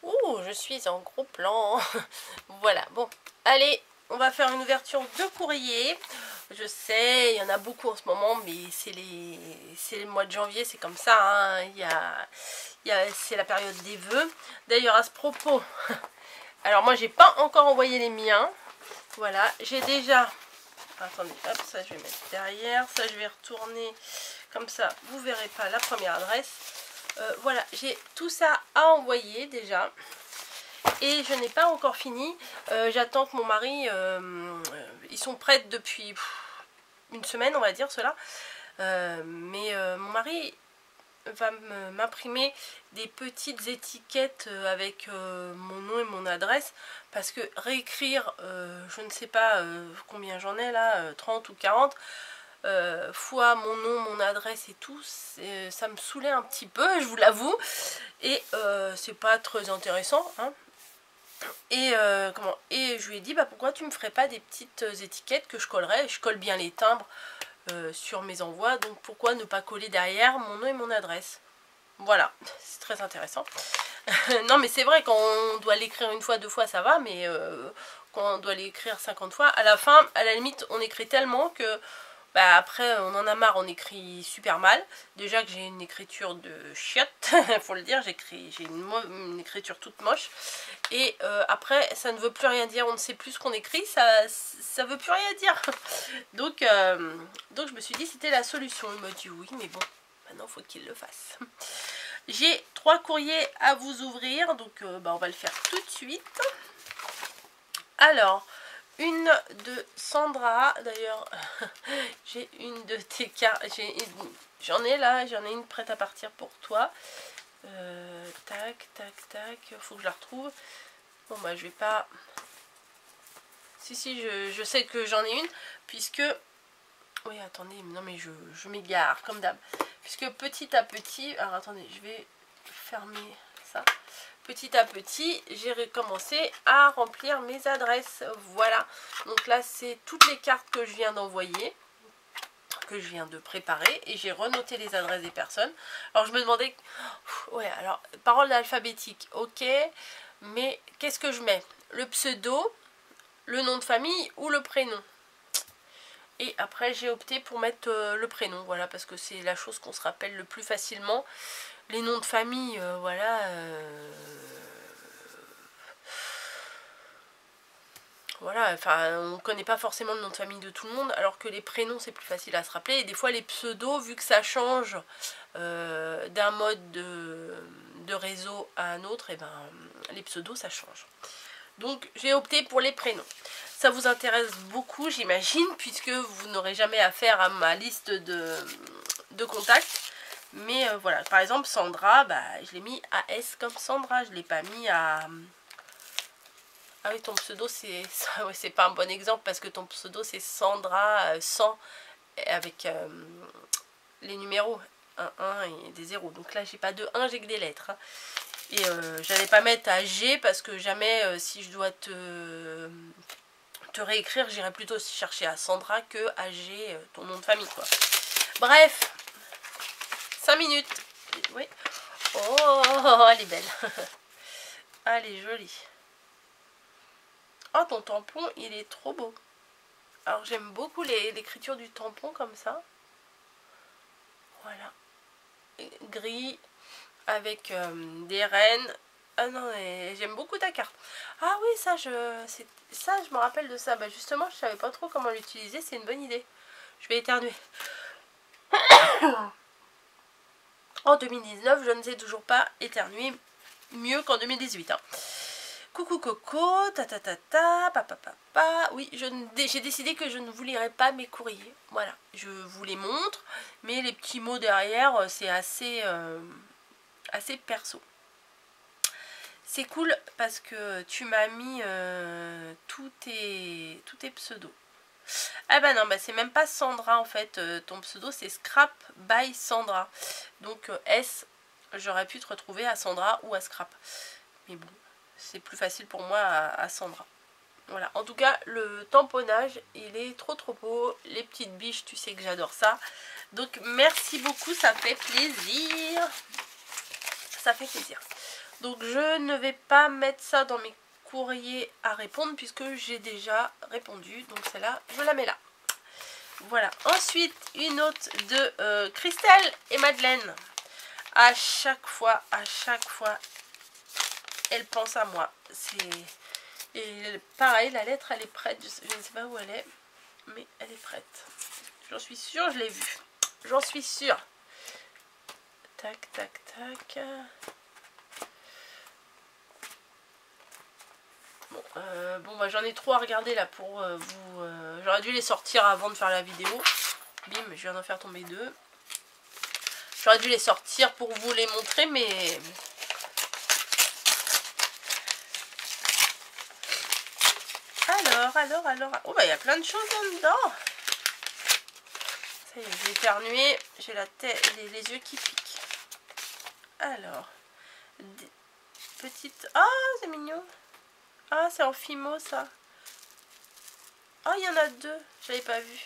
Ouh, je suis en gros plan. Voilà, bon, allez, on va faire une ouverture de courrier. Je sais, il y en a beaucoup en ce moment, mais c'est le mois de janvier, c'est comme ça, hein. C'est la période des vœux. D'ailleurs, à ce propos, alors moi, j'ai pas encore envoyé les miens. Voilà, j'ai déjà... Attendez, hop, ça je vais mettre derrière. Ça, je vais retourner comme ça, vous verrez pas la première adresse. Voilà, j'ai tout ça à envoyer déjà. Et je n'ai pas encore fini. J'attends que mon mari... ils sont prêts depuis une semaine, on va dire cela. Mais mon mari va m'imprimer des petites étiquettes avec mon nom et mon adresse. Parce que réécrire, je ne sais pas combien j'en ai là, 30 ou 40... fois mon nom, mon adresse et tout, ça me saoulait un petit peu, je vous l'avoue. Et c'est pas très intéressant, hein. Et je lui ai dit, bah pourquoi tu me ferais pas des petites étiquettes que je collerais. Je colle bien les timbres sur mes envois, donc pourquoi ne pas coller derrière mon nom et mon adresse. Voilà, c'est très intéressant. Non mais c'est vrai, quand on doit l'écrire une fois, deux fois, ça va, mais quand on doit l'écrire 50 fois, à la fin, à la limite, on écrit tellement que bah après on en a marre, on écrit super mal. Déjà que j'ai une écriture de chiotte, faut le dire, j'ai une écriture toute moche. Et après ça ne veut plus rien dire, on ne sait plus ce qu'on écrit, ça veut plus rien dire. Donc je me suis dit c'était la solution. Il m'a dit oui, mais bon, maintenant faut qu'il le fasse. J'ai 3 courriers à vous ouvrir, donc on va le faire tout de suite. Alors, une de Sandra, d'ailleurs, j'ai une de tes cartes, j'en ai là, j'en ai une prête à partir pour toi. Tac, tac, tac, faut que je la retrouve. Bon bah je vais pas... Si, je sais que j'en ai une, puisque... Oui, attendez, non mais je m'égare, comme d'hab. Puisque petit à petit... Alors attendez, je vais fermer ça. Petit à petit, j'ai recommencé à remplir mes adresses. Voilà. Donc là, c'est toutes les cartes que je viens d'envoyer, que je viens de préparer. Et j'ai renoté les adresses des personnes. Alors, je me demandais... Ouais, alors, parole alphabétique, ok. Mais qu'est-ce que je mets? Le pseudo, le nom de famille ou le prénom? Et après, j'ai opté pour mettre le prénom. Voilà, parce que c'est la chose qu'on se rappelle le plus facilement. Les noms de famille, voilà... Voilà, enfin, on ne connaît pas forcément le nom de famille de tout le monde, alors que les prénoms, c'est plus facile à se rappeler. Et des fois, les pseudos, vu que ça change d'un mode de réseau à un autre, et ben, les pseudos, ça change. Donc, j'ai opté pour les prénoms. Ça vous intéresse beaucoup, j'imagine, puisque vous n'aurez jamais affaire à ma liste de contacts. Mais voilà, par exemple, Sandra, bah, je l'ai mis à S comme Sandra, je ne l'ai pas mis à... Ah oui, ton pseudo, c'est ouais, pas un bon exemple parce que ton pseudo, c'est Sandra 100 avec les numéros 1 et des 0. Donc là, j'ai pas de 1, j'ai que des lettres. Hein. Et j'allais pas mettre à G parce que jamais, si je dois te réécrire, j'irai plutôt chercher à Sandra que à G, ton nom de famille, quoi. Bref, 5 minutes. Oui. Oh, elle est belle. Elle est jolie. Oh, ton tampon, il est trop beau. Alors, j'aime beaucoup l'écriture du tampon comme ça. Voilà. Gris, avec des rennes. Ah non, j'aime beaucoup ta carte. Ah oui, ça, je me rappelle de ça. Bah, justement, je savais pas trop comment l'utiliser. C'est une bonne idée. Je vais éternuer. En 2019, je ne sais toujours pas éternuer mieux qu'en 2018. Hein. Coucou Coco, papa. Oui, j'ai décidé que je ne vous lirai pas mes courriers. Voilà, je vous les montre, mais les petits mots derrière, c'est assez perso. C'est cool parce que tu m'as mis tous tes pseudos. Ah bah non, bah c'est même pas Sandra en fait. Ton pseudo c'est Scrap by Sandra. Donc S, j'aurais pu te retrouver à Sandra ou à Scrap. Mais bon. C'est plus facile pour moi à Sandra. Voilà, en tout cas, le tamponnage, il est trop beau. Les petites biches, tu sais que j'adore ça. Donc, merci beaucoup, ça fait plaisir. Ça fait plaisir. Donc je ne vais pas mettre ça dans mes courriers à répondre puisque j'ai déjà répondu. Donc celle-là, je la mets là. Voilà. Ensuite, une autre de Christelle et Madeleine. À chaque fois, elle pense à moi. Et pareil, la lettre, elle est prête. Je ne sais pas où elle est, mais elle est prête. J'en suis sûre, je l'ai vue. J'en suis sûre. Tac, tac, tac. Bon bah j'en ai trop à regarder là pour vous. J'aurais dû les sortir avant de faire la vidéo. Bim, je viens d'en faire tomber 2. J'aurais dû les sortir pour vous les montrer, mais... Alors... Oh bah il y a plein de choses là-dedans. Ça y est, j'ai éternué. J'ai la tête, les yeux qui piquent. Alors... Petite... Ah, c'est mignon. Ah, c'est en fimo ça. Ah, il y en a 2. Je l'avais pas vu.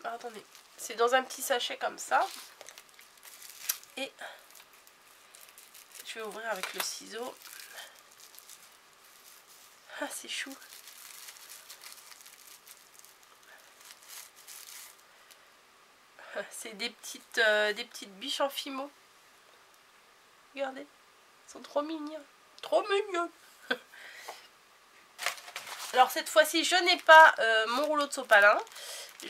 Alors, attendez. C'est dans un petit sachet comme ça. Et je vais ouvrir avec le ciseau. Ah, c'est chou. C'est des petites biches en fimo. Regardez. Elles sont trop mignonnes. Trop mignonnes. Alors cette fois-ci, je n'ai pas mon rouleau de sopalin.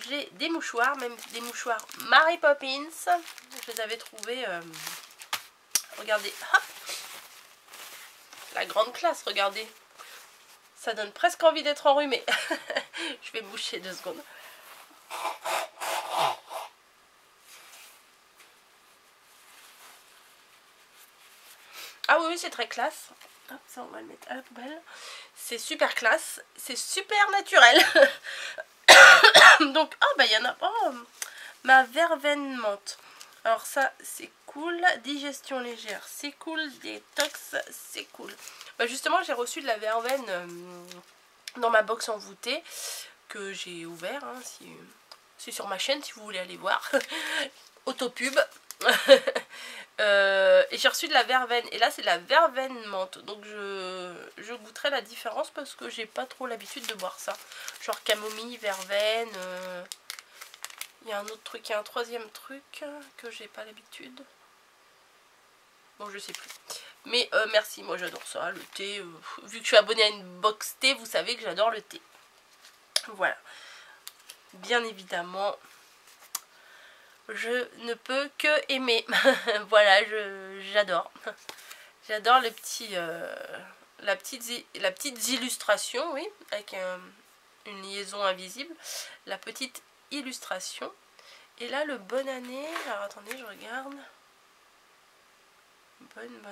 J'ai des mouchoirs, même des mouchoirs Mary Poppins. Je les avais trouvés. Regardez. Hop. La grande classe, regardez. Ça donne presque envie d'être enrhumé. Je vais boucher 2 secondes. Ah oui, c'est très classe. Hop, ça on va le mettre à la poubelle. C'est super classe, c'est super naturel. Donc, oh bah il y en a. Oh, ma verveine menthe. Alors ça c'est cool. Digestion légère, c'est cool. Détox, c'est cool. Bah justement j'ai reçu de la verveine dans ma box envoûtée que j'ai ouvert. Hein, c'est sur ma chaîne si vous voulez aller voir. Autopub. Et j'ai reçu de la verveine et là c'est de la verveine menthe, donc je goûterai la différence parce que j'ai pas trop l'habitude de boire ça, genre camomille, verveine. Il y a un autre truc, il y a un troisième truc que j'ai pas l'habitude, bon je sais plus, mais merci, moi j'adore ça, le thé, vu que je suis abonnée à une box thé, vous savez que j'adore le thé. Voilà, bien évidemment je ne peux que aimer. Voilà, j'adore. J'adore le petit, la petite illustration, oui, avec une liaison invisible. La petite illustration. Et là, le bonne année. Alors attendez, je regarde. Bonne.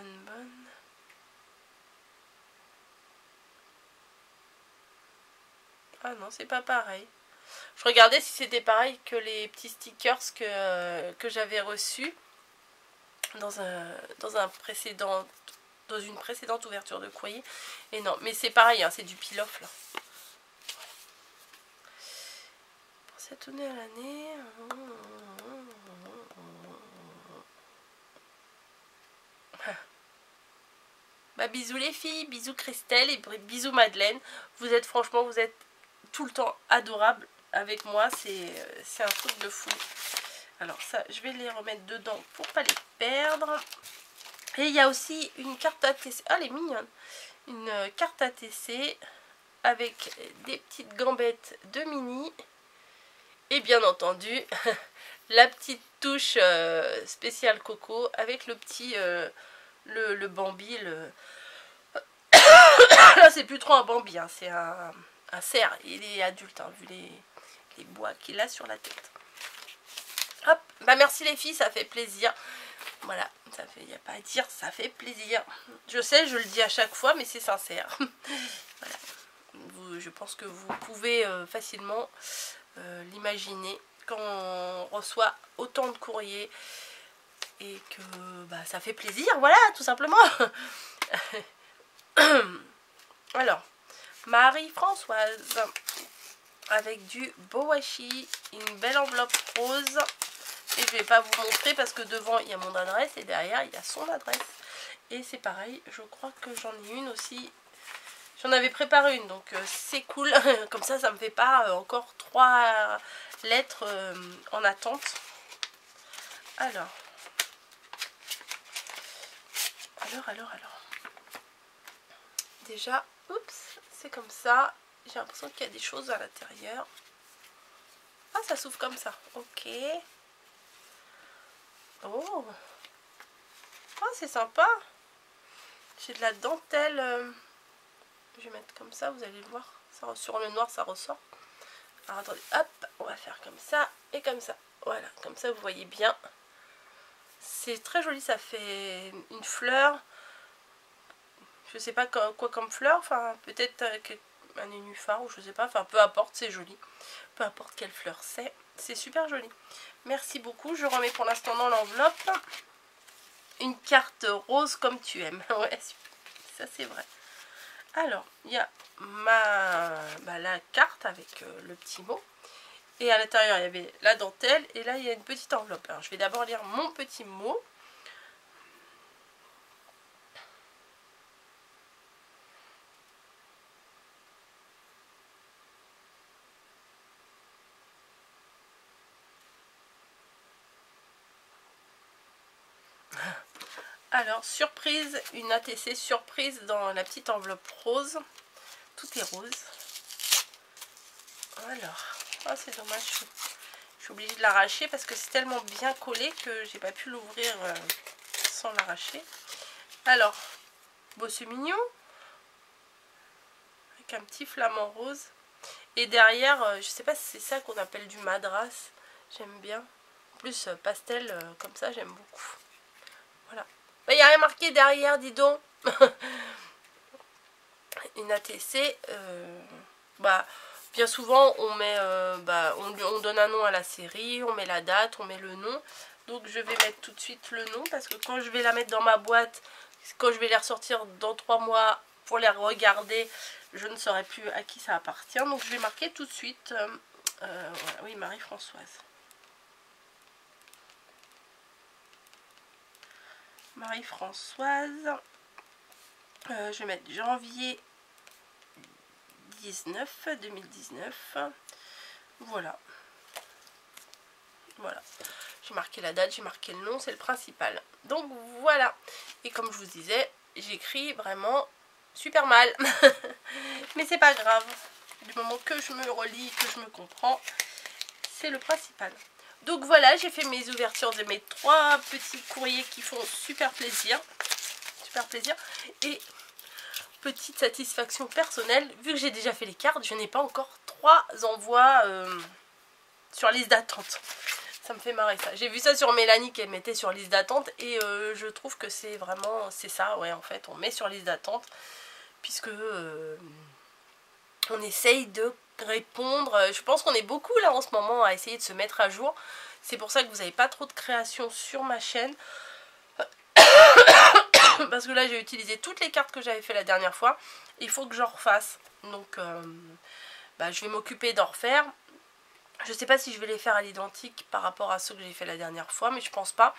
Ah non, c'est pas pareil. Je regardais si c'était pareil que les petits stickers que j'avais reçus dans une précédente ouverture de courrier. Et non, mais c'est pareil, hein, c'est du peel-off là. Pour cette année à l'année. Bah bisous les filles, bisous Christelle et bisous Madeleine. Vous êtes franchement, vous êtes tout le temps adorables avec moi, c'est un truc de fou. Alors ça, je vais les remettre dedans pour pas les perdre. Et il y a aussi une carte ATC. Ah, elle est mignonne. Une carte ATC avec des petites gambettes de mini. Et bien entendu, la petite touche spéciale coco avec le petit, le Bambi. Là, c'est plus trop un Bambi, hein, c'est un cerf. Il est adulte, hein, vu les bois qu'il a sur la tête. Hop, bah merci les filles, ça fait plaisir. Voilà, ça fait, y a pas à dire, ça fait plaisir. Je sais, je le dis à chaque fois, mais c'est sincère. Voilà. Je pense que vous pouvez facilement l'imaginer quand on reçoit autant de courriers et que bah, ça fait plaisir, voilà, tout simplement. Alors, Marie-Françoise avec du beau washi, une belle enveloppe rose. Et je vais pas vous montrer parce que devant il y a mon adresse et derrière il y a son adresse. Et c'est pareil, je crois que j'en ai une aussi. J'en avais préparé une, donc c'est cool. Comme ça me fait pas encore 3 lettres en attente. Alors. Déjà, oups, c'est comme ça. J'ai l'impression qu'il y a des choses à l'intérieur. Ah, ça s'ouvre comme ça. Ok. Oh. Ah, c'est sympa. J'ai de la dentelle. Je vais mettre comme ça, vous allez le voir. Ça, sur le noir, ça ressort. Alors, attendez. Hop, on va faire comme ça et comme ça. Voilà, comme ça, vous voyez bien. C'est très joli, ça fait une fleur. Je sais pas quoi comme fleur. Enfin, peut-être un nénuphar ou je sais pas. Enfin, peu importe, c'est joli. Peu importe quelle fleur c'est. C'est super joli. Merci beaucoup. Je remets pour l'instant dans l'enveloppe une carte rose comme tu aimes. Ouais, ça c'est vrai. Alors, il y a la carte avec le petit mot. Et à l'intérieur, il y avait la dentelle. Et là, il y a une petite enveloppe. Alors, je vais d'abord lire mon petit mot. Alors, surprise, une ATC surprise dans la petite enveloppe rose. Tout est rose. Alors, oh, c'est dommage. Je suis obligée de l'arracher parce que c'est tellement bien collé que j'ai pas pu l'ouvrir sans l'arracher. Alors, beau, c'est mignon. Avec un petit flamant rose. Et derrière, je sais pas si c'est ça qu'on appelle du madras. J'aime bien. En plus, pastel comme ça, j'aime beaucoup. Voilà. Il n'y a rien marqué derrière, dis donc. Une ATC, bien souvent on met, on donne un nom à la série, on met la date, on met le nom. Donc je vais mettre tout de suite le nom parce que quand je vais la mettre dans ma boîte, quand je vais les ressortir dans 3 mois pour les regarder, je ne saurai plus à qui ça appartient. Donc je vais marquer tout de suite, voilà, oui, Marie-Françoise. Marie-Françoise. Je vais mettre janvier 2019. Voilà. Voilà. J'ai marqué la date, j'ai marqué le nom, c'est le principal. Donc voilà. Et comme je vous disais, j'écris vraiment super mal. Mais c'est pas grave. Du moment que je me relis, que je me comprends, c'est le principal. Donc voilà, j'ai fait mes ouvertures de mes 3 petits courriers qui font super plaisir. Super plaisir. Et petite satisfaction personnelle, vu que j'ai déjà fait les cartes, je n'ai pas encore 3 envois sur liste d'attente. Ça me fait marrer ça. J'ai vu ça sur Mélanie qu'elle mettait sur liste d'attente et je trouve que c'est vraiment, c'est ça, ouais, en fait, on met sur liste d'attente puisque on essaye de répondre. Je pense qu'on est beaucoup là en ce moment à essayer de se mettre à jour. C'est pour ça que vous n'avez pas trop de créations sur ma chaîne. Parce que là j'ai utilisé toutes les cartes que j'avais fait la dernière fois. Il faut que j'en refasse. Donc je vais m'occuper d'en refaire. Je sais pas si je vais les faire à l'identique par rapport à ceux que j'ai fait la dernière fois. Mais je pense pas.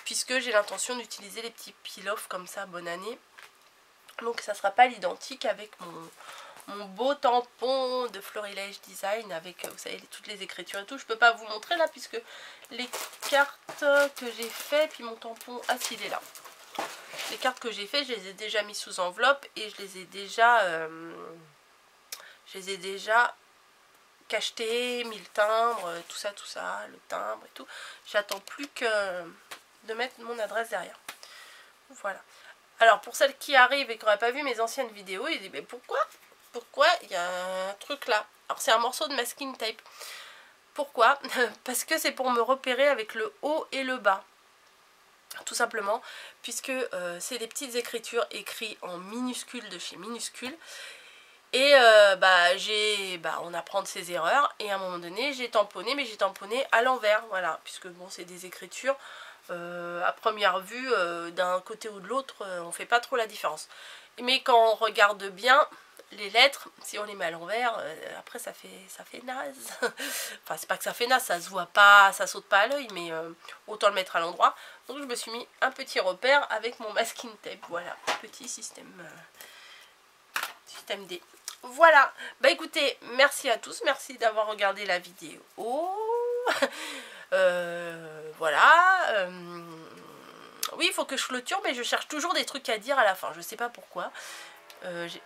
Puisque j'ai l'intention d'utiliser les petits peel-off comme ça, bonne année. Donc ça sera pas l'identique avec mon beau tampon de Florilège Design. Avec, vous savez, toutes les écritures et tout. Je peux pas vous montrer là puisque les cartes que j'ai fait, puis mon tampon, ah si, il est là. Les cartes que j'ai fait, je les ai déjà mis sous enveloppe et je les ai déjà cachetées, mis le timbre, tout ça, le timbre et tout. J'attends plus que de mettre mon adresse derrière. Voilà. Alors pour celles qui arrivent et qui n'auraient pas vu mes anciennes vidéos, ils disent mais pourquoi il y a un truc là? Alors c'est un morceau de masking tape. Pourquoi? Parce que c'est pour me repérer avec le haut et le bas. Tout simplement, puisque c'est des petites écritures écrites en minuscules de chez minuscules. Et on apprend de ses erreurs. Et à un moment donné, j'ai tamponné, mais j'ai tamponné à l'envers. Voilà, puisque bon, c'est des écritures. À première vue, d'un côté ou de l'autre, on fait pas trop la différence. Mais quand on regarde bien, les lettres, si on les met à l'envers, après ça fait naze. Enfin, c'est pas que ça fait naze, ça se voit pas, ça saute pas à l'œil, mais autant le mettre à l'endroit. Donc je me suis mis un petit repère avec mon masking tape. Voilà, petit système D. Voilà, bah écoutez, merci à tous, merci d'avoir regardé la vidéo. Voilà. Oui, il faut que je clôture, mais je cherche toujours des trucs à dire à la fin. Je sais pas pourquoi. J'ai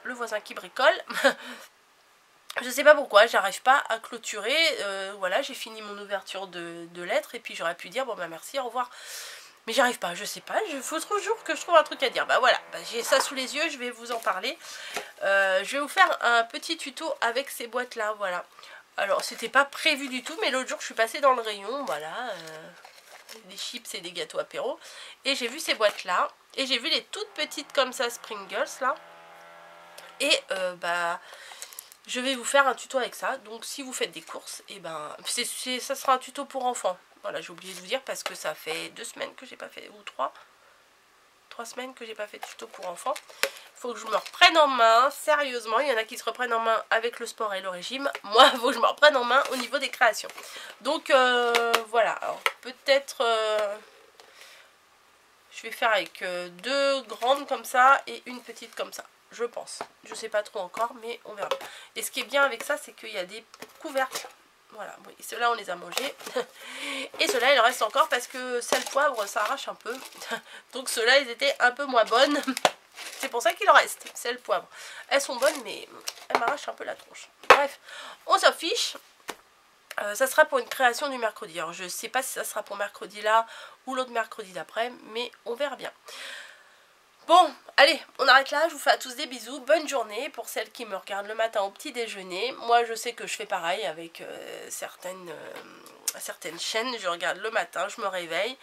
le voisin qui bricole. Je sais pas pourquoi, j'arrive pas à clôturer. Voilà, j'ai fini mon ouverture de lettres et puis j'aurais pu dire bon bah merci, au revoir. Mais j'arrive pas, je sais pas, il faut toujours que je trouve un truc à dire. Bah voilà, bah, j'ai ça sous les yeux, je vais vous en parler. Je vais vous faire un petit tuto avec ces boîtes là, voilà. Alors c'était pas prévu du tout, mais l'autre jour je suis passée dans le rayon, voilà, des chips et des gâteaux apéro. Et j'ai vu ces boîtes là, et j'ai vu les toutes petites comme ça, Springles là. Et bah... je vais vous faire un tuto avec ça, donc si vous faites des courses, et ben ça sera un tuto pour enfants. Voilà, j'ai oublié de vous dire parce que ça fait 2 semaines que j'ai pas fait, ou 3 semaines que j'ai pas fait de tuto pour enfants. Faut que je me reprenne en main, sérieusement. Il y en a qui se reprennent en main avec le sport et le régime. Moi, il faut que je me reprenne en main au niveau des créations. Donc voilà, alors peut-être... je vais faire avec 2 grandes comme ça et une petite comme ça. Je pense. Je sais pas trop encore, mais on verra. Et ce qui est bien avec ça, c'est qu'il y a des couvercles. Voilà, oui, ceux-là on les a mangés. Et ceux-là il en reste encore parce que sel poivre ça arrache un peu. Donc ceux-là ils étaient un peu moins bonnes. C'est pour ça qu'il en reste, sel poivre. Elles sont bonnes mais elles m'arrachent un peu la tronche. Bref, on s'en fiche. Ça sera pour une création du mercredi. Alors je sais pas si ça sera pour mercredi là ou l'autre mercredi d'après, mais on verra bien. Bon, allez, on arrête là, je vous fais à tous des bisous, bonne journée pour celles qui me regardent le matin au petit déjeuner. Moi je sais que je fais pareil avec certaines chaînes, je regarde le matin, je me réveille,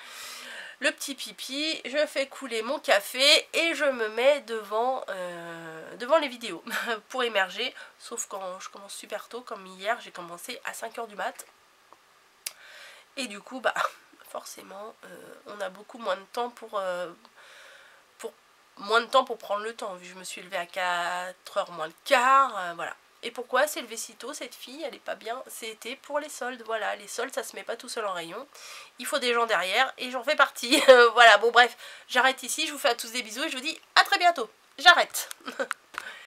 le petit pipi, je fais couler mon café et je me mets devant les vidéos pour émerger, sauf quand je commence super tôt, comme hier j'ai commencé à 5 h du mat. Et du coup, bah forcément, on a beaucoup moins de temps pour prendre le temps, vu que je me suis levée à 4 h moins le quart, voilà. Et pourquoi s'est levée si tôt, cette fille, elle est pas bien, c'était pour les soldes, voilà, les soldes ça se met pas tout seul en rayon, il faut des gens derrière, et j'en fais partie, voilà, bon bref, j'arrête ici, je vous fais à tous des bisous, et je vous dis à très bientôt, j'arrête.